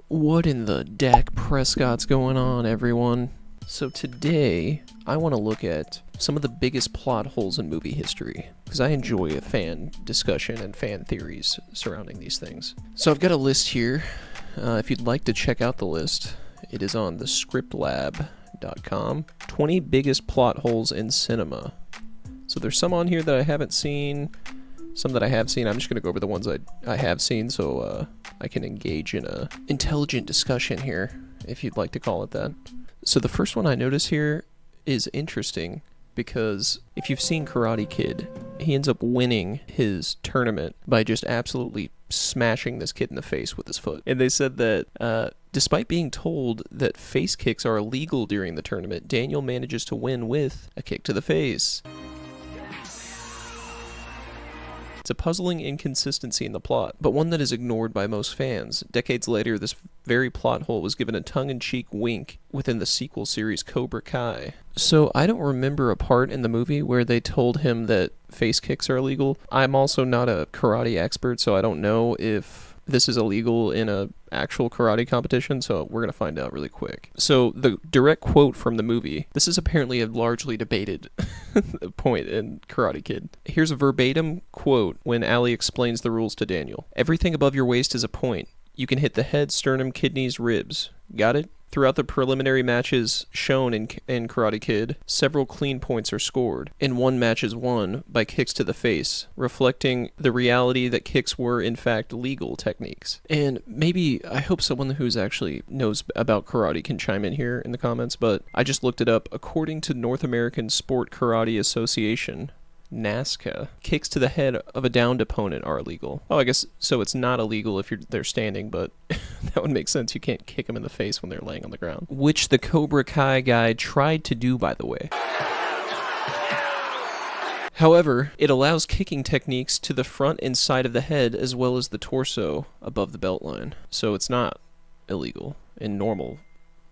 What in the Dak Prescott's going on, everyone? So today, I want to look at some of the biggest plot holes in movie history, because I enjoy a fan discussion and fan theories surrounding these things. So I've got a list here. If you'd like to check out the list, it is on thescriptlab.com. 20 biggest plot holes in cinema. So there's some on here that I haven't seen, some that I have seen. I'm just going to go over the ones I have seen so I can engage in a intelligent discussion here, if you'd like to call it that. So the first one I notice here is interesting because if you've seen Karate Kid, he ends up winning his tournament by just absolutely smashing this kid in the face with his foot. And they said that despite being told that face kicks are illegal during the tournament, Daniel manages to win with a kick to the face. It's a puzzling inconsistency in the plot, but one that is ignored by most fans. Decades later, this very plot hole was given a tongue-in-cheek wink within the sequel series Cobra Kai. So I don't remember a part in the movie where they told him that face kicks are illegal. I'm also not a karate expert, so I don't know if this is illegal in a actual karate competition, so we're going to find out really quick. So the direct quote from the movie, this is apparently a largely debated point in Karate Kid. Here's a verbatim quote when Ali explains the rules to Daniel. Everything above your waist is a point. You can hit the head, sternum, kidneys, ribs. Got it? Throughout the preliminary matches shown in Karate Kid, several clean points are scored, and one match is won by kicks to the face, reflecting the reality that kicks were in fact legal techniques. And maybe, I hope someone who's actually knows about karate can chime in here in the comments, but I just looked it up. According to North American Sport Karate Association, NASCA, kicks to the head of a downed opponent are illegal. Oh, I guess, so it's not illegal if they're standing, but that would make sense. You can't kick them in the face when they're laying on the ground. Which the Cobra Kai guy tried to do, by the way. However, it allows kicking techniques to the front and side of the head as well as the torso above the belt line. So it's not illegal in normal,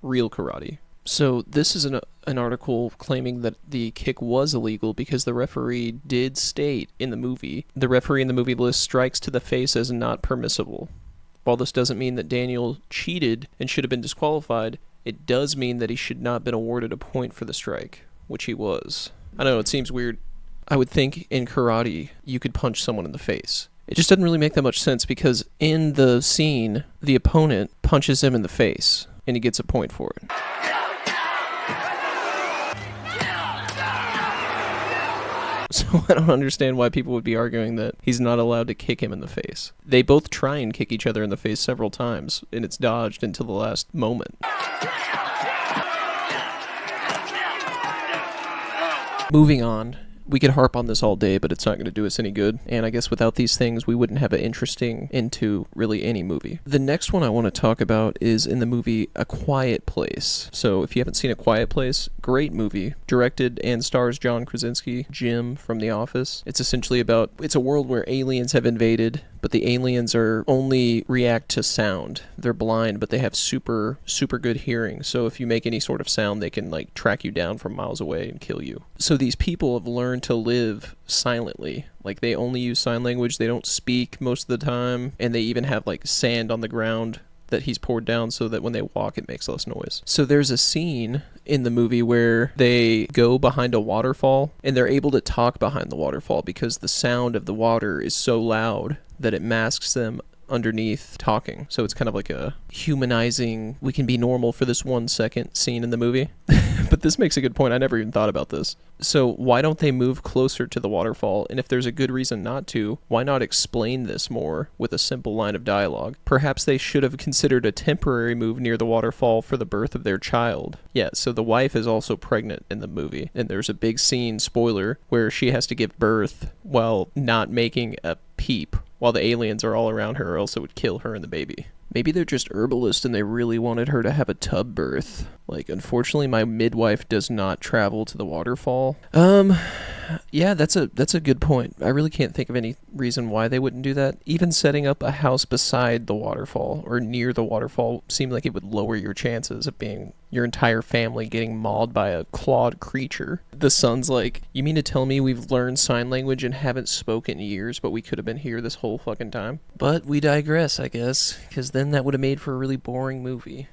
real karate. So this is an article claiming that the kick was illegal because the referee did state in the movie, the referee in the movie lists strikes to the face as not permissible. While this doesn't mean that Daniel cheated and should have been disqualified, it does mean that he should not have been awarded a point for the strike, which he was. I know, it seems weird. I would think in karate, you could punch someone in the face. It just doesn't really make that much sense because in the scene, the opponent punches him in the face, and he gets a point for it. So I don't understand why people would be arguing that he's not allowed to kick him in the face. They both try and kick each other in the face several times, and it's dodged until the last moment. Moving on. We could harp on this all day, but it's not going to do us any good. And I guess without these things, we wouldn't have an interesting into really any movie. The next one I want to talk about is in the movie A Quiet Place. So if you haven't seen A Quiet Place, great movie. Directed and stars John Krasinski, Jim from The Office. It's essentially about, it's a world where aliens have invaded, but the aliens only react to sound. They're blind, but they have super good hearing. So if you make any sort of sound, they can like track you down from miles away and kill you. So these people have learned to live silently. Like they only use sign language. They don't speak most of the time. And they even have like sand on the ground that he's poured down so that when they walk, it makes less noise. So there's a scene in the movie where they go behind a waterfall and they're able to talk behind the waterfall because the sound of the water is so loud that it masks them underneath talking. So it's kind of like a humanizing, we can be normal for this 1 second scene in the movie. But this makes a good point. I never even thought about this. So why don't they move closer to the waterfall? And if there's a good reason not to, why not explain this more with a simple line of dialogue? Perhaps they should have considered a temporary move near the waterfall for the birth of their child. Yeah, so the wife is also pregnant in the movie. And there's a big scene, spoiler, where she has to give birth while not making a peep while the aliens are all around her, or else it would kill her and the baby. Maybe they're just herbalists and they really wanted her to have a tub birth. Like, unfortunately, my midwife does not travel to the waterfall. Yeah, that's a good point. I really can't think of any reason why they wouldn't do that. Even setting up a house beside the waterfall or near the waterfall seemed like it would lower your chances of being your entire family getting mauled by a clawed creature. The son's like, "You mean to tell me we've learned sign language and haven't spoken in years, but we could have been here this whole fucking time?" But we digress, I guess, because then that would have made for a really boring movie.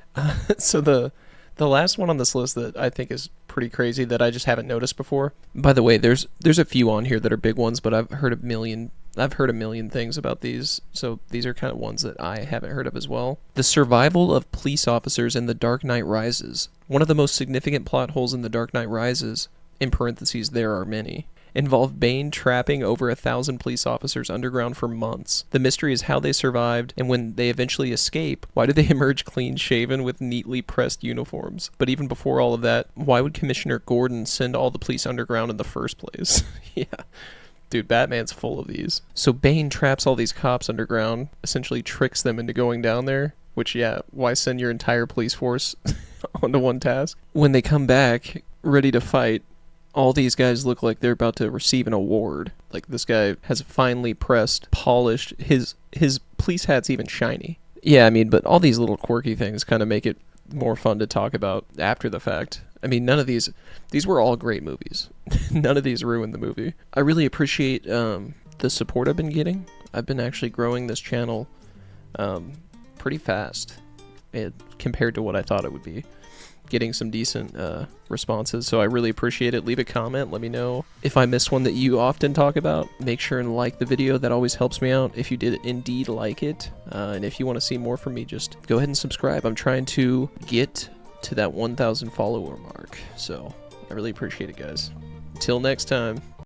So the last one on this list that I think is pretty crazy that I just haven't noticed before. By the way, there's a few on here that are big ones, but I've heard a million things about these, so these are kind of ones that I haven't heard of as well. The survival of police officers in The Dark Knight Rises. One of the most significant plot holes in The Dark Knight Rises, in parentheses, there are many, involved Bane trapping over 1,000 police officers underground for months. The mystery is how they survived, and when they eventually escape, why do they emerge clean-shaven with neatly pressed uniforms? But even before all of that, why would Commissioner Gordon send all the police underground in the first place? Yeah. Dude, Batman's full of these. So Bane traps all these cops underground, essentially tricks them into going down there, which, yeah, why send your entire police force onto one task? When they come back, ready to fight, all these guys look like they're about to receive an award. Like, this guy has finely pressed, polished, his police hat's even shiny. Yeah, I mean, but all these little quirky things kind of make it more fun to talk about after the fact. I mean, none of these were all great movies. None of these ruined the movie. I really appreciate the support I've been getting. I've been actually growing this channel pretty fast compared to what I thought it would be. Getting some decent responses, so I really appreciate it. Leave a comment, let me know if I missed one that you often talk about. Make sure and like the video, that always helps me out if you did indeed like it. And if you want to see more from me, just go ahead and subscribe. I'm trying to get to that 1,000 follower mark, so I really appreciate it, guys. Till next time.